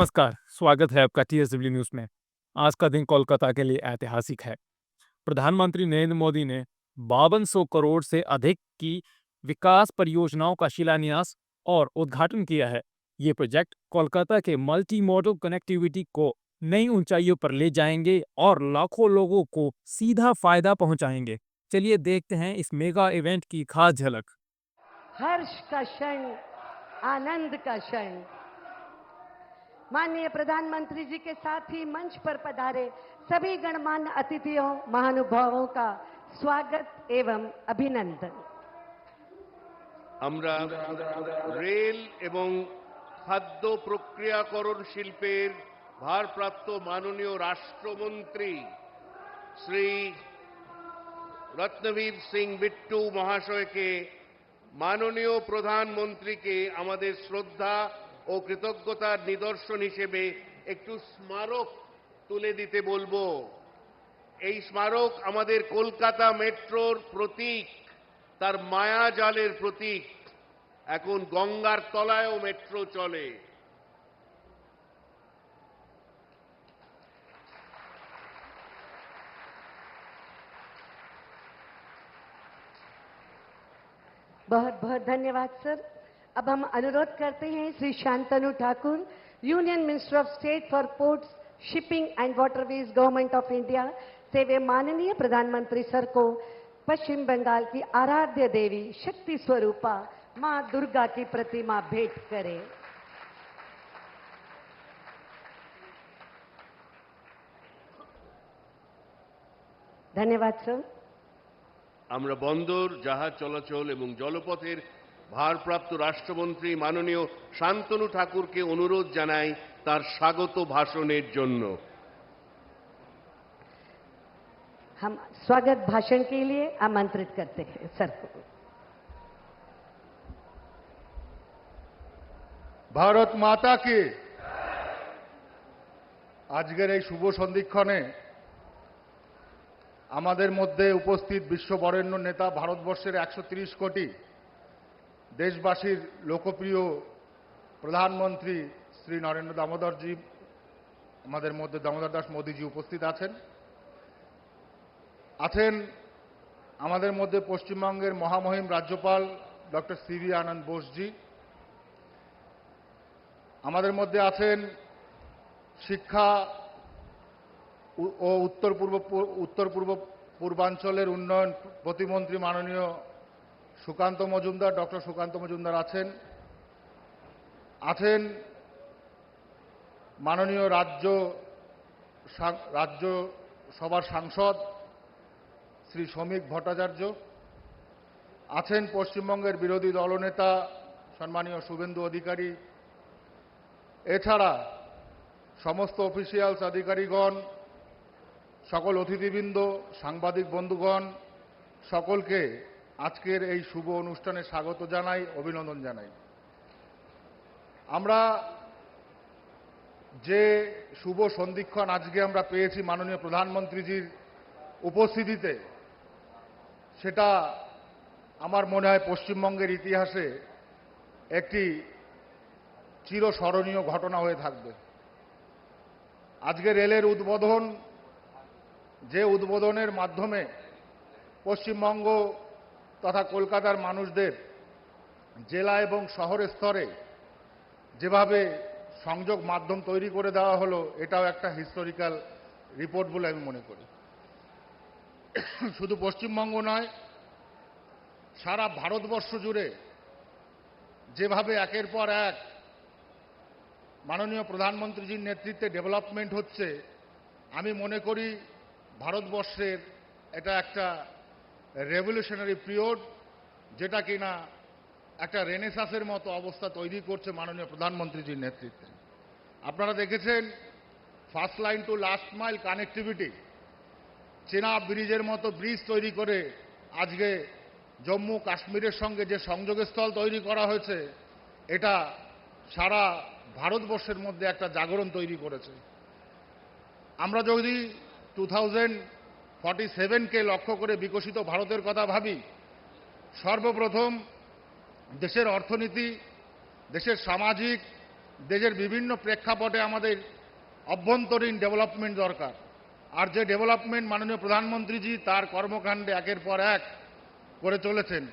नमस्कार, स्वागत है आपका टीएसडब्ल्यू न्यूज़ में। आज का दिन कोलकाता के लिए ऐतिहासिक है। प्रधानमंत्री नरेंद्र मोदी ने 5200 करोड़ से अधिक की विकास परियोजनाओं का शिलान्यास और उद्घाटन किया है। ये प्रोजेक्ट कोलकाता के मल्टी मॉडल कनेक्टिविटी को नई ऊंचाइयों पर ले जाएंगे और लाखों लोगों को सीधा फायदा पहुंचाएंगे। चलिए देखते हैं इस मेगा इवेंट की खास झलक। हर्ष का क्षण, आनंद का क्षण। माननीय प्रधानमंत्री जी के साथ ही मंच पर पधारे सभी गणमान्य अतिथियों, महानुभावों का स्वागत एवं अभिनंदन। আমরা রেল এবং খাদ্য প্রক্রিয়াকরণ শিল্পের ভারপ্রাপ্ত মাননীয় রাষ্ট্রমন্ত্রী শ্রী রত্নবীর সিং বিট্টু মহাশয়কে মাননীয় প্রধানমন্ত্রীকে আমাদের শ্রদ্ধা ও কৃতজ্ঞতার নিদর্শন হিসেবে একটু স্মারক তুলে দিতে বলবো। এই স্মারক আমাদের কলকাতা মেট্রোর প্রতীক, তার মায়াজালের প্রতীক। এখন গঙ্গার তলায়ও মেট্রো চলে। बहुत बहुत धन्यवाद सर। अब हम अनुरोध करते हैं Shri Shantanu Thakur, union minister of state for ports, shipping and waterways, government of India से वे माननीय प्रधानमंत्री सर को पश्चिम बंगाल की आराध्य देवी शक्ति स्वरूपा मां दुर्गा की प्रतिमा भेंट करें। धन्यवाद सर। আমরা বন্দর, জাহাজ চলাচল এবং জলপথের ভারপ্রাপ্ত রাষ্ট্রমন্ত্রী মাননীয় শান্তনু ঠাকুরকে অনুরোধ জানাই তার স্বাগত ভাষণের জন্য। हम स्वागत भाषण के लिए आमंत्रित करते हैं सर को। ভারত মাতা কি। আজকের এই শুভ সন্ধিক্ষণে আমাদের মধ্যে উপস্থিত বিশ্ববরেণ্য নেতা, ভারতবর্ষের 130 কোটি দেশবাসীর লোকপ্রিয় প্রধানমন্ত্রী শ্রী নরেন্দ্র দামোদরজি, আমাদের মধ্যে দামোদর দাস মোদীজি উপস্থিত আছেন। আমাদের মধ্যে পশ্চিমবঙ্গের মহামহিম রাজ্যপাল ডক্টর সিভি আনন্দ বোসজি। আমাদের মধ্যে আছেন শিক্ষা ও উত্তর পূর্বাঞ্চলের উন্নয়ন প্রতিমন্ত্রী মাননীয় সুকান্ত মজুমদার, ডক্টর সুকান্ত মজুমদার আছেন মাননীয় রাজ্যসভার সাংসদ শ্রী শ্রমিক ভট্টাচার্য, আছেন পশ্চিমবঙ্গের বিরোধী দলনেতা সম্মানীয় শুভেন্দু অধিকারী। এছাড়া সমস্ত অফিসিয়ালস, আধিকারিকগণ, সকল অতিথিবৃন্দ, সাংবাদিক বন্ধুগণ, সকলকে আজকের এই শুভ অনুষ্ঠানে স্বাগত জানাই, অভিনন্দন জানাই। আমরা যে শুভ সন্ধিক্ষণ আজকে আমরা পেয়েছি মাননীয় প্রধানমন্ত্রীজির উপস্থিতিতে, সেটা আমার মনে হয় পশ্চিমবঙ্গের ইতিহাসে একটি চিরস্মরণীয় ঘটনা হয়ে থাকবে। আজকে রেলের উদ্বোধন, যে উদ্বোধনের মাধ্যমে পশ্চিমবঙ্গ তথা কলকাতার মানুষদের জেলা এবং শহরের স্তরে যেভাবে সংযোগ মাধ্যম তৈরি করে দেওয়া হলো, এটাও একটা হিস্টোরিক্যাল রিপোর্ট বলে আমি মনে করি। শুধু পশ্চিমবঙ্গ নয়, সারা ভারতবর্ষ জুড়ে যেভাবে একের পর এক মাননীয় প্রধানমন্ত্রীজির নেতৃত্বে ডেভেলপমেন্ট হচ্ছে, আমি মনে করি ভারতবর্ষের এটা একটা রেভলিউশনারি পিরিয়ড, যেটা কিনা একটা রেনেসাসের মতো অবস্থা তৈরি করছে মাননীয় প্রধানমন্ত্রীজির নেতৃত্বে। আপনারা দেখেছেন first line to last mile connectivity, Chenab ব্রিজের মতো ব্রিজ তৈরি করে আজকে জম্মু কাশ্মীরের সঙ্গে যে সংযোগের স্থল তৈরি করা হয়েছে, এটা সারা ভারতবর্ষের মধ্যে একটা জাগরণ তৈরি করেছে। আমরা যদি 2047কে লক্ষ্য করে বিকশিত ভারতের কথা ভাবি, সর্বপ্রথম দেশের অর্থনীতি, দেশের সামাজিক দেশের বিভিন্ন প্রেক্ষাপটে আমাদের অভ্যন্তরীণ ডেভেলপমেন্ট দরকার। আর যে ডেভেলপমেন্ট মাননীয় প্রধানমন্ত্রীজি তার কর্মকাণ্ডে একের পর এক করে চলেছেন।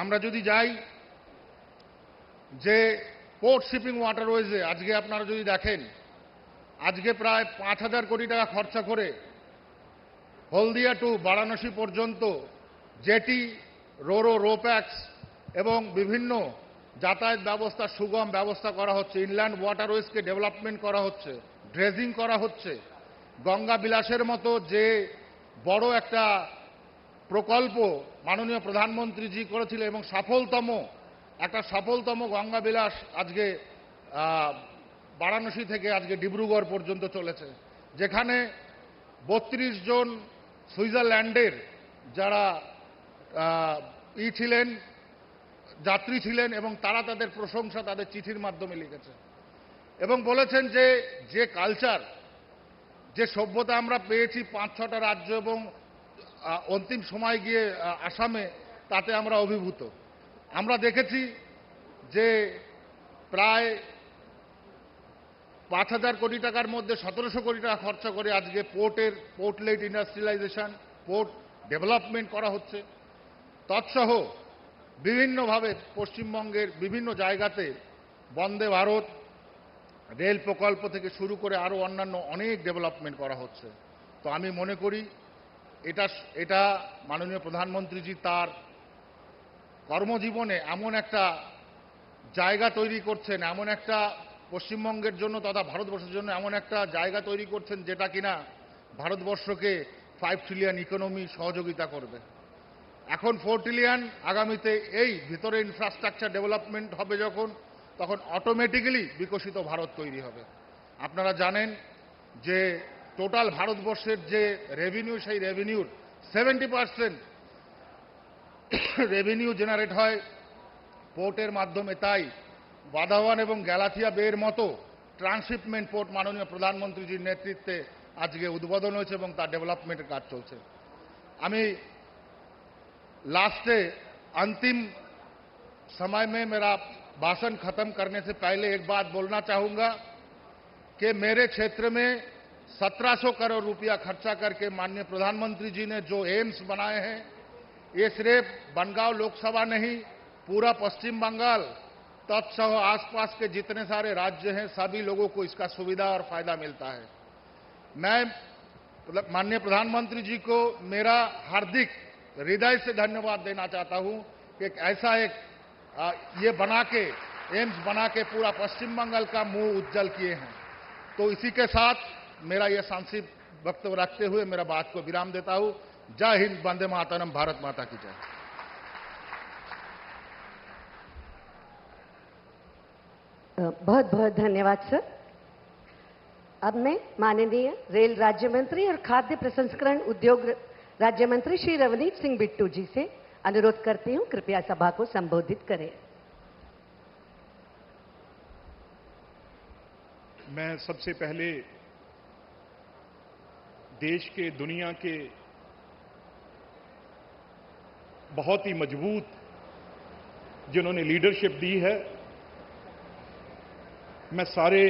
আমরা যদি যাই যে পোর্ট শিপিং ওয়াটারওয়েজে আজকে আপনারা যদি দেখেন, আজকে প্রায় 5,000 কোটি টাকা খরচা করে হলদিয়া টু বারাণসী পর্যন্ত জেটি, রোরো, রোপ্যাক্স এবং বিভিন্ন যাতায়াত ব্যবস্থা সুগম ব্যবস্থা করা হচ্ছে। ইনল্যান্ড ওয়াটারওয়েজকে ডেভেলপমেন্ট করা হচ্ছে, ড্রেজিং করা হচ্ছে। গঙ্গা বিলাসের মতো যে বড় একটা প্রকল্প মাননীয় প্রধানমন্ত্রীজি করেছিলেন এবং সফলতম গঙ্গা বিলাস আজকে বারাণসী থেকে আজকে ডিব্রুগড় পর্যন্ত চলেছে, যেখানে 32 জন সুইজারল্যান্ডের যারা যাত্রী ছিলেন এবং তারা তাদের প্রশংসা তাদের চিঠির মাধ্যমে লিখেছে এবং বলেছেন যে কালচার, যে সভ্যতা আমরা পেয়েছি 5-6টা রাজ্য এবং অন্তিম সময় গিয়ে আসামে, তাতে আমরা অভিভূত। আমরা দেখেছি যে প্রায় 5,000 কোটি টাকার মধ্যে 1,700 কোটি টাকা খরচা করে আজকে port led industrialisation, port development করা হচ্ছে। তৎসহ বিভিন্নভাবে পশ্চিমবঙ্গের বিভিন্ন জায়গাতে বন্দে ভারত রেল প্রকল্প থেকে শুরু করে আরও অন্যান্য অনেক ডেভেলপমেন্ট করা হচ্ছে। তো আমি মনে করি এটা মাননীয় প্রধানমন্ত্রীজি তার কর্মজীবনে এমন একটা জায়গা তৈরি করছেন, এমন একটা পশ্চিমবঙ্গের জন্য তথা ভারতবর্ষের জন্য এমন একটা জায়গা তৈরি করছেন যেটা কিনা ভারতবর্ষকে 5 ট্রিলিয়ন ইকোনমি সহযোগিতা করবে। এখন 4 ট্রিলিয়ন, আগামীতে এই ভিতরে ইনফ্রাস্ট্রাকচার ডেভেলপমেন্ট হবে তখন অটোমেটিক্যালি বিকশিত ভারত তৈরি হবে। আপনারা জানেন যে টোটাল ভারতবর্ষের যে রেভিনিউ, সেই রেভিনিউর 70% রেভিনিউ জেনারেট হয় পোর্টের মাধ্যমে। তাই বাধাওয়ান এবং গ্যালাথিয়া বের মতো ট্রান্সশিপমেন্ট পোর্ট মাননীয় প্রধানমন্ত্রীজির নেতৃত্বে আজকে উদ্বোধন হয়েছে এবং তার ডেভেলপমেন্টের কাজ চলছে। আমি लास्ट अंतिम समय में मेरा भाषण खत्म करने से पहले एक बात बोलना चाहूंगा कि मेरे क्षेत्र में 1700 करोड़ रुपया खर्चा करके माननीय प्रधानमंत्री जी ने जो एम्स बनाए हैं, ये सिर्फ बनगांव लोकसभा नहीं, पूरा पश्चिम बंगाल तत्सह आसपास के जितने सारे राज्य हैं, सभी लोगों को इसका सुविधा और फायदा मिलता है। मैं माननीय प्रधानमंत्री जी को मेरा हार्दिक हृदय से धन्यवाद देना चाहता हूं कि ऐसा ये बना के एम्स बना के पूरा पश्चिम बंगाल का मुंह उज्जवल किए हैं। तो इसी के साथ मेरा यह संक्षिप्त वक्तव्य रखते हुए मेरा बात को विराम देता हूं। जय हिंद, वंदे मातरम, भारत माता की जय। बहुत बहुत धन्यवाद सर। अब मैं माननीय रेल राज्य मंत्री और खाद्य प्रसंस्करण उद्योग राज्य मंत्री श्री रवनीत सिंह बिट्टू जी से अनुरोध करती हूं, कृपया सभा को संबोधित करें। मैं सबसे पहले देश के, दुनिया के बहुत ही मजबूत जिन्होंने लीडरशिप दी है, मैं सारे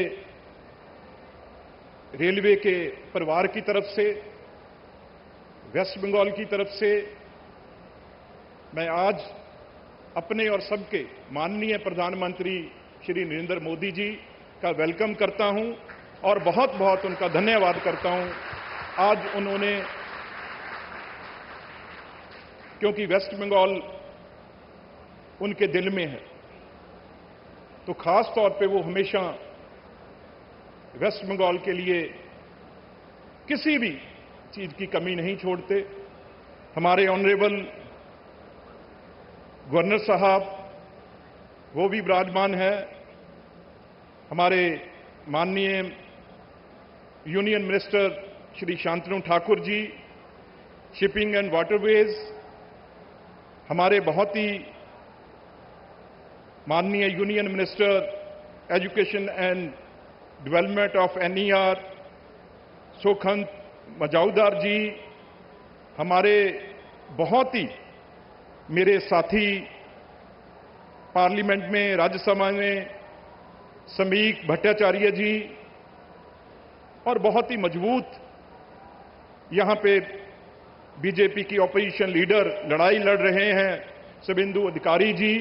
रेलवे के परिवार की तरफ से, वेस्ट बंगाल की तरफ से मैं आज अपने और सबके माननीय प्रधानमंत्री श्री नरेंद्र मोदी जी का वेलकम करता हूं और बहुत बहुत उनका धन्यवाद करता हूं। आज उन्होंने, क्योंकि वेस्ट बंगाल उनके दिल में है, तो खास तौर पे वो हमेशा वेस्ट बंगाल के लिए किसी भी चीज की कमी नहीं छोड़ते। हमारे ऑनरेबल गवर्नर साहब वो भी विराजमान है, हमारे माननीय union minister Shri Shantanu Thakur ji, shipping and waterways, हमारे बहुत ही माननीय union minister education and development of NER Sukanta Majumdar ji, हमारे बहुत ही मेरे साथी पार्लियामेंट में, राज्यसभा में समीक भट्टाचार्य जी और बहुत ही मजबूत यहां पे बीजेपी की ऑपोजिशन लीडर लड़ाई लड़ रहे हैं शुभेंदु अधिकारी जी।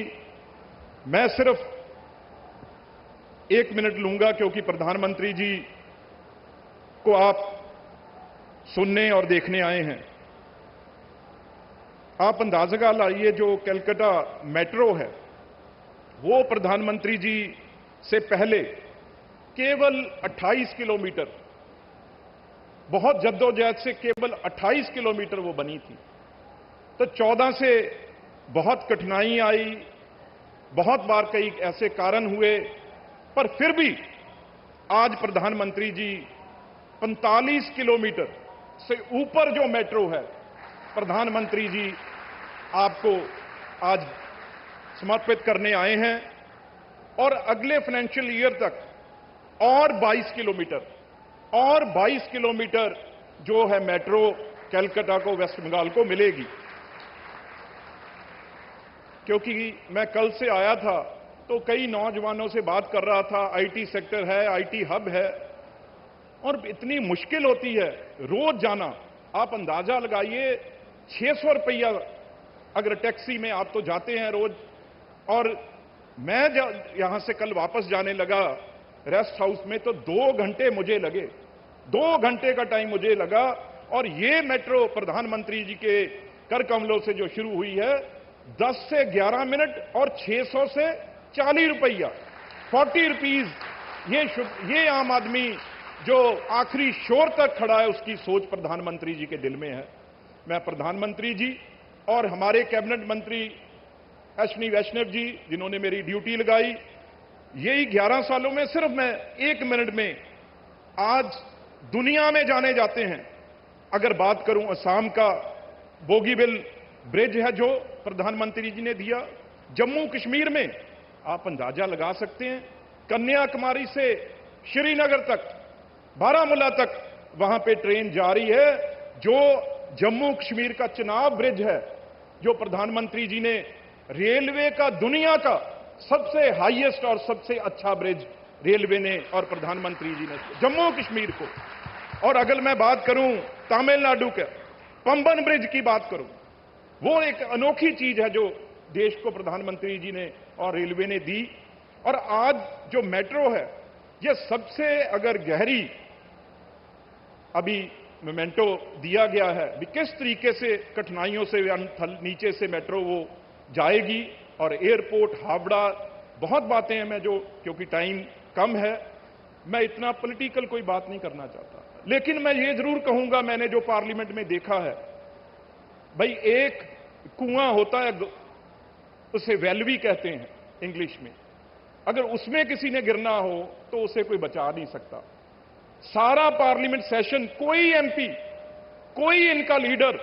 मैं सिर्फ 1 मिनट लूंगा क्योंकि प्रधानमंत्री जी को आप सुनने और देखने आए हैं। आप अंदाजा लाइए, जो कलकत्ता मेट्रो है वो प्रधानमंत्री जी से पहले केवल 28 किलोमीटर, बहुत जद्दोजहद से केवल 28 किलोमीटर वो बनी थी। तो 14 से बहुत कठिनाई आई, बहुत बार कई ऐसे कारण हुए, पर फिर भी आज प्रधानमंत्री जी 45 किलोमीटर से ऊपर जो मेट्रो है प्रधानमंत्री जी आपको आज समर्पित करने आए हैं। और अगले फाइनेंशियल ईयर तक और 22 किलोमीटर जो है मेट्रो कलकत्ता को, वेस्ट बंगाल को मिलेगी। क्योंकि मैं कल से आया था तो कई नौजवानों से बात कर रहा था, आईटी सेक्टर है, आईटी हब है, और इतनी मुश्किल होती है रोज जाना। आप अंदाजा लगाइए 600 रुपया अगर टैक्सी में आप तो जाते हैं रोज, और मैं यहां से कल वापस जाने लगा रेस्ट हाउस में तो 2 घंटे मुझे लगे, 2 घंटे का टाइम मुझे लगा। और ये मेट्रो प्रधानमंत्री जी के कर कमलों से जो शुरू हुई है 10 से 11 मिनट और 600 से 40 रुपया, 40 रुपीज। ये आम आदमी जो आखिरी शोर तक खड़ा है उसकी सोच प्रधानमंत्री जी के दिल में है। मैं प्रधानमंत्री जी और हमारे कैबिनेट मंत्री अश्विनी वैष्णव जी जिन्होंने मेरी ड्यूटी लगाई, यही 11 सालों में सिर्फ मैं 1 मिनट में आज दुनिया में जाने जाते हैं। अगर बात करूं असम का बोगीबिल ब्रिज है जो प्रधानमंत्री जी ने दिया, जम्मू कश्मीर में आप अंदाजा लगा सकते हैं कन्याकुमारी से श्रीनगर तक, बारामूला तक वहां पे ट्रेन जा रही है। जो जम्मू कश्मीर का चिनाब ब्रिज है जो प्रधानमंत्री जी ने रेलवे का दुनिया का सबसे हाईएस्ट और सबसे अच्छा ब्रिज रेलवे ने और प्रधानमंत्री जी ने जम्मू कश्मीर को। और अगर मैं बात करूं तमिलनाडु के पंबन ब्रिज की बात करूं, वो एक अनोखी चीज है जो देश को प्रधानमंत्री जी ने और रेलवे ने दी। और आज जो मेट्रो है ये सबसे अगर गहरी अभी मोमेंटो दिया गया है भी किस तरीके से कठिनाइयों से नीचे से मेट्रो वो जाएगी। और एयरपोर्ट हावड़ा, बहुत बातें हैं, मैं जो क्योंकि टाइम कम है मैं इतना पॉलिटिकल कोई बात नहीं करना चाहता, लेकिन मैं ये जरूर कहूंगा, मैंने जो पार्लियामेंट में देखा है भाई, एक कुआं होता है उसे वेल भी कहते हैं इंग्लिश में, अगर उसमें किसी ने गिरना हो तो उसे कोई बचा नहीं सकता। सारा पार्लियामेंट सेशन कोई एमपी, कोई इनका लीडर,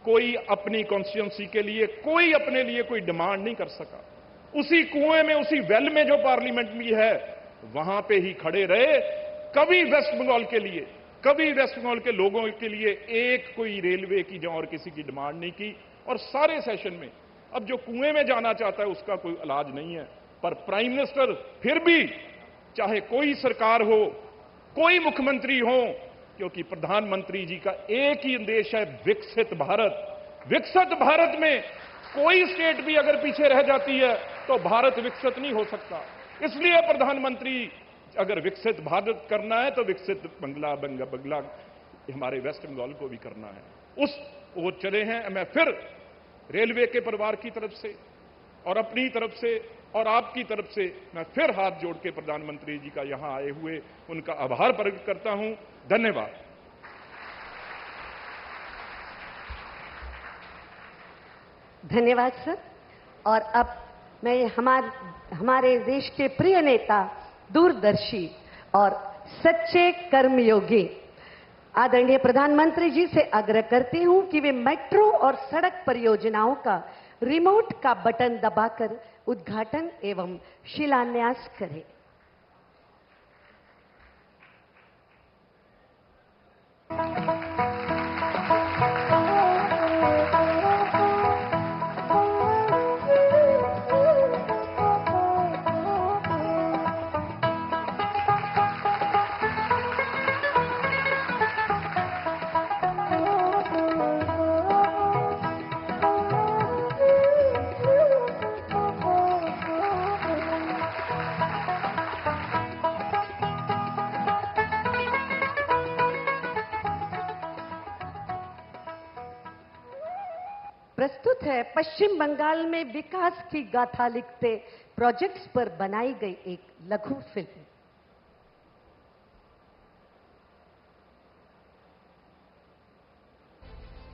कोई अपनी कॉन्स्टिट्यूंसी के लिए, कोई अपने लिए कोई डिमांड नहीं कर सका। उसी कुएं में, उसी वेल में जो पार्लियामेंट में है वहां पे ही खड़े रहे। कभी वेस्ट बंगाल के लिए, कभी वेस्ट बंगाल के लोगों के लिए एक कोई रेलवे की जो और किसी की डिमांड नहीं की। और सारे सेशन में अब जो कुएं में जाना चाहता है उसका कोई इलाज नहीं है। पर प्राइम मिनिस्टर फिर भी, चाहे कोई सरकार हो, कोई मुख्यमंत्री हो, क्योंकि प्रधानमंत्री जी का एक ही उद्देश्य है विकसित भारत। विकसित भारत में कोई स्टेट भी अगर पीछे रह जाती है तो भारत विकसित नहीं हो सकता। इसलिए प्रधानमंत्री अगर विकसित भारत करना है तो विकसित बंगला हमारे वेस्ट बंगाल को भी करना है। उस वो चले हैं। मैं फिर रेलवे के परिवार की तरफ से और अपनी तरफ से और आपकी तरफ से मैं फिर हाथ जोड़ के प्रधानमंत्री जी का यहां आए हुए उनका आभार प्रकट करता हूं। धन्यवाद। धन्यवाद सर। और अब मैं हमारे देश के प्रिय नेता, दूरदर्शी और सच्चे कर्मयोगी आदरणीय प्रधानमंत्री जी से आग्रह करती हूं कि वे मेट्रो और सड़क परियोजनाओं का रिमोट का बटन दबाकर उद्घाटन एवं शिलान्यास करें। है पश्चिम बंगाल में विकास की गाथा लिखते प्रोजेक्ट्स पर बनाई गई एक लघु फिल्म।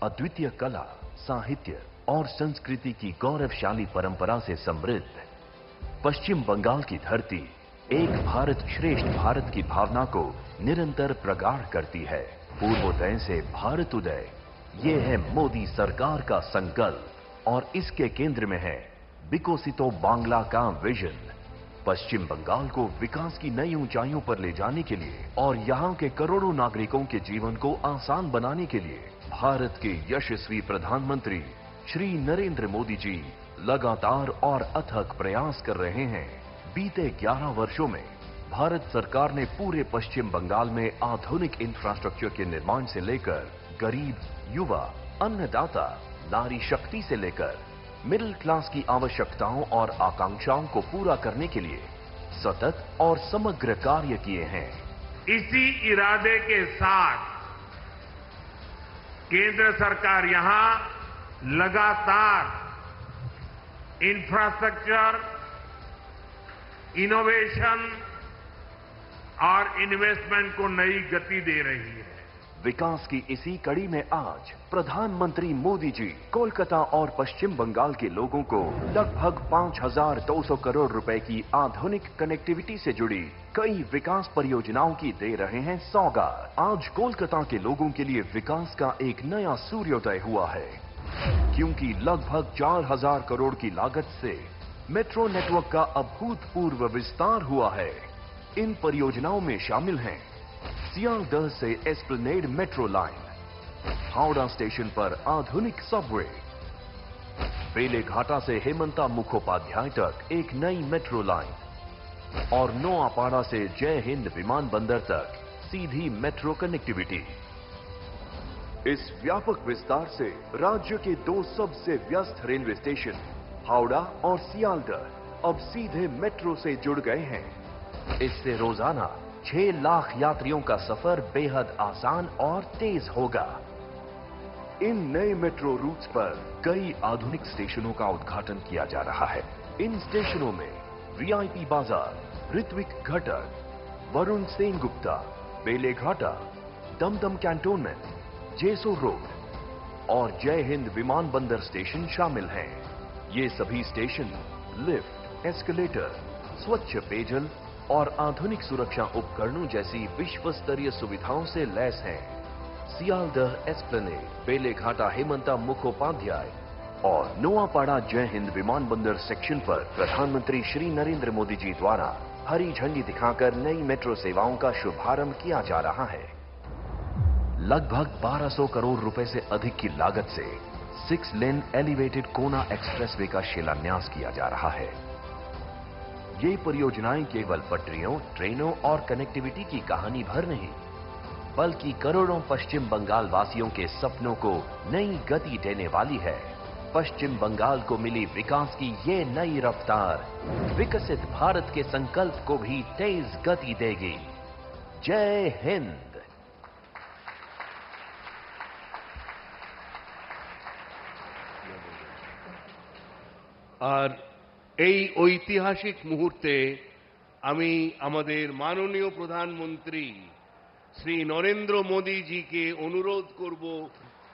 अद्वितीय कला, साहित्य और संस्कृति की गौरवशाली परंपरा से समृद्ध पश्चिम बंगाल की धरती एक भारत श्रेष्ठ भारत की भावना को निरंतर प्रगाढ़ करती है। पूर्वोदय से भारत उदय, ये है मोदी सरकार का संकल्प और इसके केंद्र में है विकसितो बांग्ला का विजन। पश्चिम बंगाल को विकास की नई ऊंचाइयों पर ले जाने के लिए और यहां के करोड़ों नागरिकों के जीवन को आसान बनाने के लिए भारत के यशस्वी प्रधानमंत्री श्री नरेंद्र मोदी जी लगातार और अथक प्रयास कर रहे हैं। बीते 11 वर्षों में भारत सरकार ने पूरे पश्चिम बंगाल में आधुनिक इंफ्रास्ट्रक्चर के निर्माण से लेकर गरीब, युवा, अन्नदाता, नारी शक्ति से लेकर मिडिल क्लास की आवश्यकताओं और आकांक्षाओं को पूरा करने के लिए सतत और समग्र कार्य किए हैं। इसी इरादे के साथ केंद्र सरकार यहां लगातार इंफ्रास्ट्रक्चर, इनोवेशन और इन्वेस्टमेंट को नई गति दे रही है। विकास की इसी कड़ी में आज प्रधानमंत्री मोदी जी कोलकाता और पश्चिम बंगाल के लोगों को लगभग 5,200 करोड़ रुपए की आधुनिक कनेक्टिविटी से जुड़ी कई विकास परियोजनाओं की दे रहे हैं सौगात। आज कोलकाता के लोगों के लिए विकास का एक नया सूर्योदय हुआ है, क्योंकि लगभग 4,000 करोड़ की लागत से मेट्रो नेटवर्क का अभूतपूर्व विस्तार हुआ है। इन परियोजनाओं में शामिल हैं सियालदह से Esplanade metro line, Howrah station पर आधुनिक सबवे, बेलेघाटा से हेमंता मुखोपाध्याय तक एक नई मेट्रो लाइन और नोआपाड़ा से जय हिंद विमानबंदर तक सीधी मेट्रो कनेक्टिविटी। इस व्यापक विस्तार से राज्य के 2 सबसे व्यस्त रेलवे स्टेशन हावड़ा और सियालदह अब सीधे मेट्रो से जुड़ गए हैं। इससे रोजाना 6 लाख यात्रियों का सफर बेहद आसान और तेज होगा। इन नए मेट्रो रूट्स पर कई आधुनिक स्टेशनों का उद्घाटन किया जा रहा है। इन स्टेशनों में वीआईपी बाजार, ऋत्विक घटक, वरुण सेनगुप्ता, बेलेघाटा, दमदम कैंटोनमेंट, जेसो रोड और जय हिंद विमानबंदर स्टेशन शामिल हैं। ये सभी स्टेशन लिफ्ट, एस्केलेटर, स्वच्छ पेयजल और आधुनिक सुरक्षा उपकरणों जैसी विश्व स्तरीय सुविधाओं से लैस हैं। सियालदह एस्प्लेनेड, बेलेघाटा हेमंता मुखोपाध्याय और नोआपाड़ा जय हिंद विमानबंदर सेक्शन पर प्रधानमंत्री श्री नरेंद्र मोदी जी द्वारा हरी झंडी दिखाकर नई मेट्रो सेवाओं का शुभारंभ किया जा रहा है। लगभग 1200 करोड़ रुपए से अधिक की लागत से 6 लेन एलिवेटेड कोना एक्सप्रेसवे का शिलान्यास किया जा रहा है। ये परियोजनाएं केवल पटरियों, ट्रेनों और कनेक्टिविटी की कहानी भर नहीं, बल्कि करोड़ों पश्चिम बंगाल वासियों के सपनों को नई गति देने वाली है। पश्चिम बंगाल को मिली विकास की ये नई रफ्तार विकसित भारत के संकल्प को भी तेज गति देगी। जय हिंद। আর এই ঐতিহাসিক মুহূর্তে আমি আমাদের মাননীয় প্রধানমন্ত্রী শ্রী নরেন্দ্র মোদী জিকে অনুরোধ করব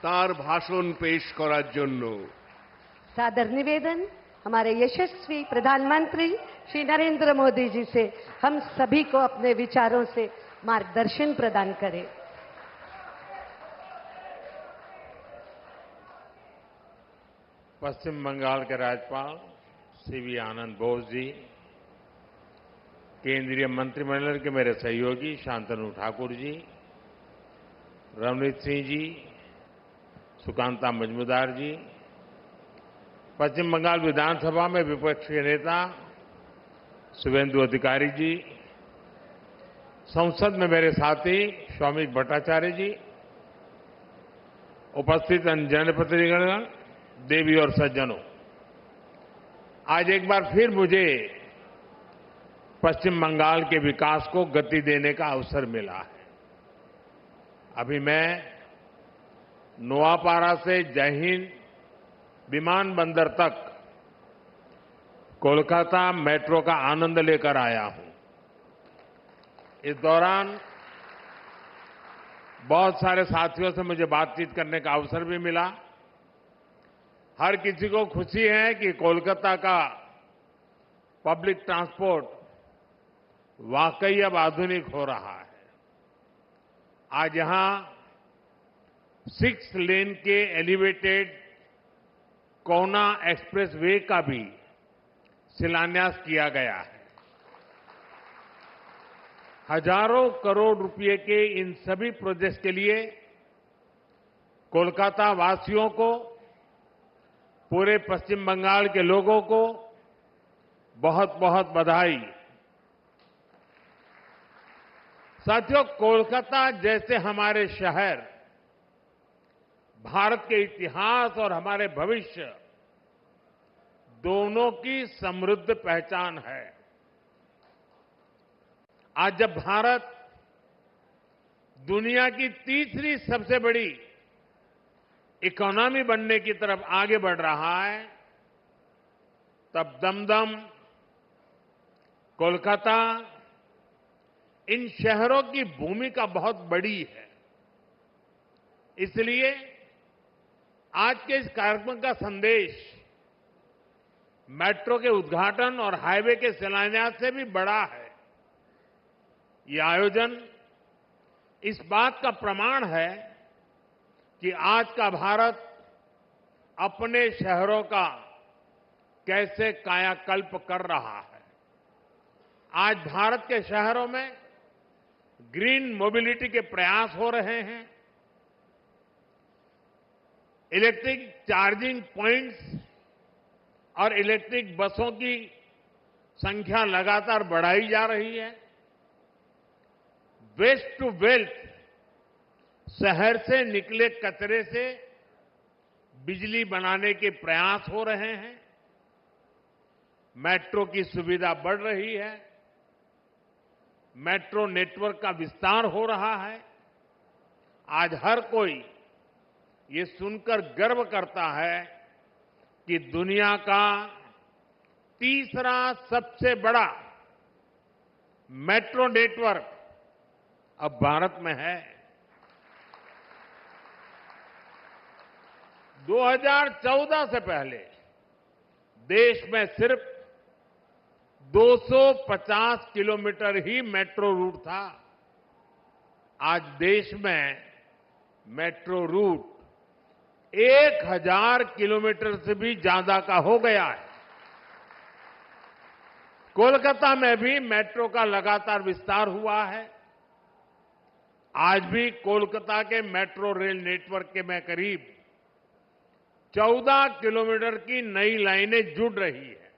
তার ভাষণ পেশ করার জন্য। सादर निवेदन हमारे यशस्वी प्रधानमंत्री श्री नरेंद्र मोदी जी से हम सभी को अपने विचारों से मार्गदर्शन प्रदान करें। पश्चिम बंगाल के राज्यपाल सीवी आनंद बोस जी, केंद्रीय मंत्रिमंडल के मेरे सहयोगी शांतनु ठाकुर जी, रवनीत सिंह जी, सुकांता मजूमदार जी, पश्चिम बंगाल विधानसभा में विपक्षी नेता शुभेंदु अधिकारी जी, संसद में मेरे साथी स्वामिक भट्टाचार्य जी, उपस्थित जनप्रतिनिधिगण, देवी और सज्जनों, आज एक बार फिर मुझे पश्चिम बंगाल के विकास को गति देने का अवसर मिला है। अभी मैं नोआपाड़ा से जय हिंद विमानबंदर तक कोलकाता मेट्रो का आनंद लेकर आया हूं। इस दौरान बहुत सारे साथियों से मुझे बातचीत करने का अवसर भी मिला। हर किसी को खुशी है कि कोलकाता का पब्लिक ट्रांसपोर्ट वाकई अब आधुनिक हो रहा है। आज यहां 6 लेन के एलिवेटेड कोना एक्सप्रेस वे का भी शिलान्यास किया गया है। हजारों करोड़ रुपए के इन सभी प्रोजेक्ट्स के लिए कोलकाता वासियों को, पूरे पश्चिम बंगाल के लोगों को बहुत बहुत बधाई। साथियों, कोलकाता जैसे हमारे शहर भारत के इतिहास और हमारे भविष्य दोनों की समृद्ध पहचान है। आज जब भारत दुनिया की तीसरी सबसे बड़ी इकोनॉमी बनने की तरफ आगे बढ़ रहा है, तब दमदम, कोलकाता इन शहरों की भूमिका बहुत बड़ी है। इसलिए आज के इस कार्यक्रम का संदेश मेट्रो के उद्घाटन और हाईवे के शिलान्यास से भी बड़ा है। ये आयोजन इस बात का प्रमाण है कि आज का भारत अपने शहरों का कैसे कायाकल्प कर रहा है। आज भारत के शहरों में ग्रीन मोबिलिटी के प्रयास हो रहे हैं। इलेक्ट्रिक चार्जिंग पॉइंट्स और इलेक्ट्रिक बसों की संख्या लगातार बढ़ाई जा रही है। वेस्ट टू वेल्थ, शहर से निकले कचरे से बिजली बनाने के प्रयास हो रहे हैं। मेट्रो की सुविधा बढ़ रही है। मेट्रो नेटवर्क का विस्तार हो रहा है। आज हर कोई ये सुनकर गर्व करता है कि दुनिया का तीसरा सबसे बड़ा मेट्रो नेटवर्क अब भारत में है। 2014 से पहले देश में सिर्फ 250 किलोमीटर ही मेट्रो रूट था। आज देश में मेट्रो रूट 1000 किलोमीटर से भी ज्यादा का हो गया है। कोलकाता में भी मेट्रो का लगातार विस्तार हुआ है। आज भी कोलकाता के मेट्रो रेल नेटवर्क के में करीब 14 किलोमीटर की नई लाइनें जुड़ रही है।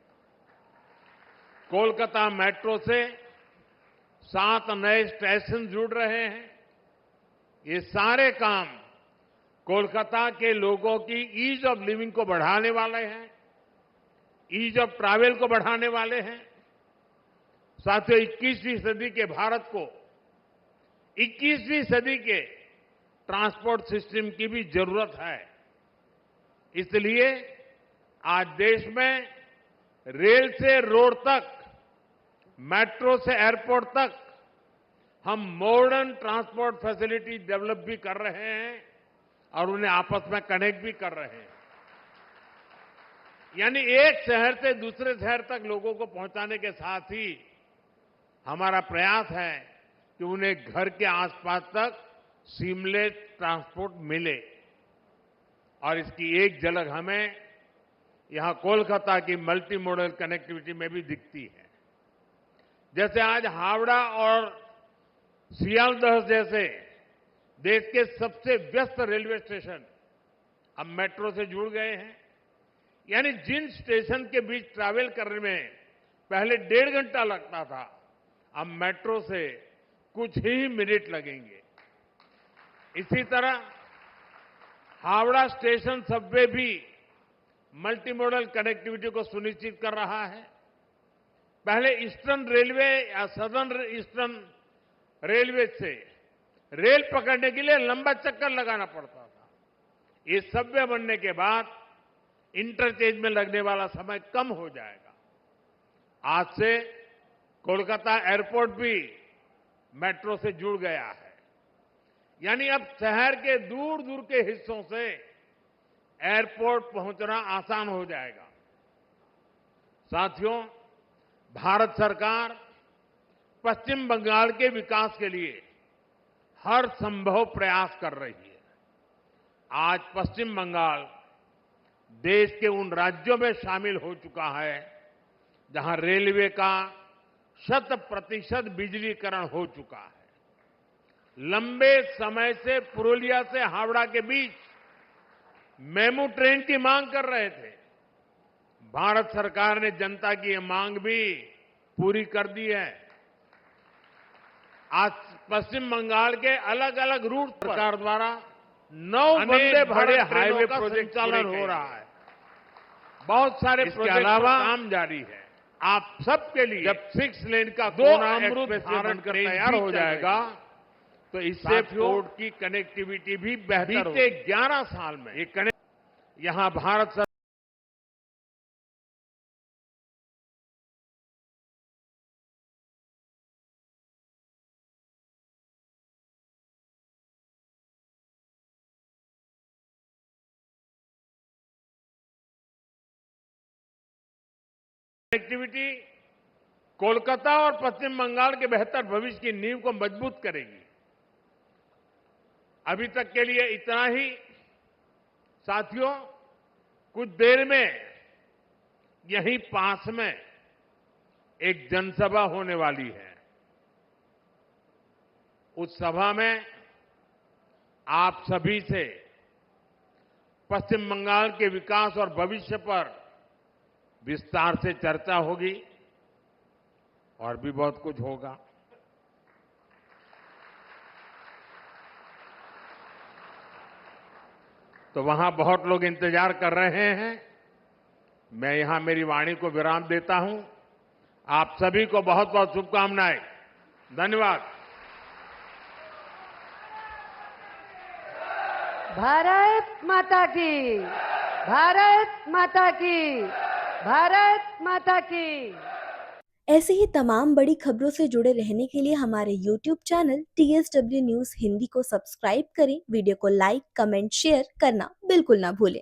कोलकाता मेट्रो से 7 नए स्टेशन जुड़ रहे हैं। ये सारे काम कोलकाता के लोगों की ईज ऑफ लिविंग को बढ़ाने वाले हैं, ईज ऑफ ट्रैवल को बढ़ाने वाले हैं। साथियों, 21वीं सदी के भारत को 21वीं सदी के ट्रांसपोर्ट सिस्टम की भी जरूरत है। इसलिए आज देश में रेल से रोड तक, मेट्रो से एयरपोर्ट तक हम मॉडर्न ट्रांसपोर्ट फैसिलिटी डेवलप भी कर रहे हैं और उन्हें आपस में कनेक्ट भी कर रहे हैं। यानी एक शहर से दूसरे शहर तक लोगों को पहुंचाने के साथ ही हमारा प्रयास है कि उन्हें घर के आसपास तक सीमलेस ट्रांसपोर्ट मिले। और इसकी एक झलक हमें यहां कोलकाता की मल्टी मॉडल कनेक्टिविटी में भी दिखती है। जैसे आज हावड़ा और सियालदह जैसे देश के सबसे व्यस्त रेलवे स्टेशन अब मेट्रो से जुड़ गए हैं। यानी जिन स्टेशन के बीच ट्रैवल करने में पहले 1.5 घंटा लगता था, अब मेट्रो से कुछ ही मिनट लगेंगे। इसी तरह हावड़ा स्टेशन सबवे भी मल्टी मॉडल कनेक्टिविटी को सुनिश्चित कर रहा है। पहले ईस्टर्न रेलवे या सदर्न ईस्टर्न रेलवे से रेल पकड़ने के लिए लंबा चक्कर लगाना पड़ता था। ये सबवे बनने के बाद इंटरचेंज में लगने वाला समय कम हो जाएगा। आज से कोलकाता एयरपोर्ट भी मेट्रो से जुड़ गया है। यानी अब शहर के दूर दूर के हिस्सों से एयरपोर्ट पहुंचना आसान हो जाएगा। साथियों, भारत सरकार पश्चिम बंगाल के विकास के लिए हर संभव प्रयास कर रही है। आज पश्चिम बंगाल देश के उन राज्यों में शामिल हो चुका है जहां रेलवे का 100% बिजलीकरण हो चुका है। लंबे समय से पुरुलिया से हावड़ा के बीच मेमू ट्रेन की मांग कर रहे थे। भारत सरकार ने जनता की ये मांग भी पूरी कर दी है। आज पश्चिम बंगाल के अलग अलग रूट पर सरकार द्वारा 9 वंदे भारत हाईवे प्रोजेक्ट संचालन हो रहा है। बहुत सारे प्रोजेक्ट अलावा काम जारी है। आप सबके लिए जब 6 लेन का 2 अमृत भारत तैयार हो जाएगा तो इससे पोर्ट की कनेक्टिविटी भी बेहतर होगी। बीते 11 साल में ये यहां भारत सरकार कनेक्टिविटी कोलकाता और पश्चिम बंगाल के बेहतर भविष्य की नींव को मजबूत करेगी। अभी तक के लिए इतना ही। साथियों, कुछ देर में यहीं पास में एक जनसभा होने वाली है। उस सभा में आप सभी से पश्चिम बंगाल के विकास और भविष्य पर विस्तार से चर्चा होगी और भी बहुत कुछ होगा। तो वहां बहुत लोग इंतजार कर रहे हैं। मैं यहां मेरी वाणी को विराम देता हूं। आप सभी को बहुत बहुत शुभकामनाएं। धन्यवाद। भारत माता की, भारत माता की, भारत माता की। ऐसे ही तमाम बड़ी खबरों से जुड़े रहने के लिए हमारे YouTube channel TSW news Hindi को सब्सक्राइब करें। वीडियो को लाइक, कमेंट, शेयर करना बिल्कुल ना भूलें।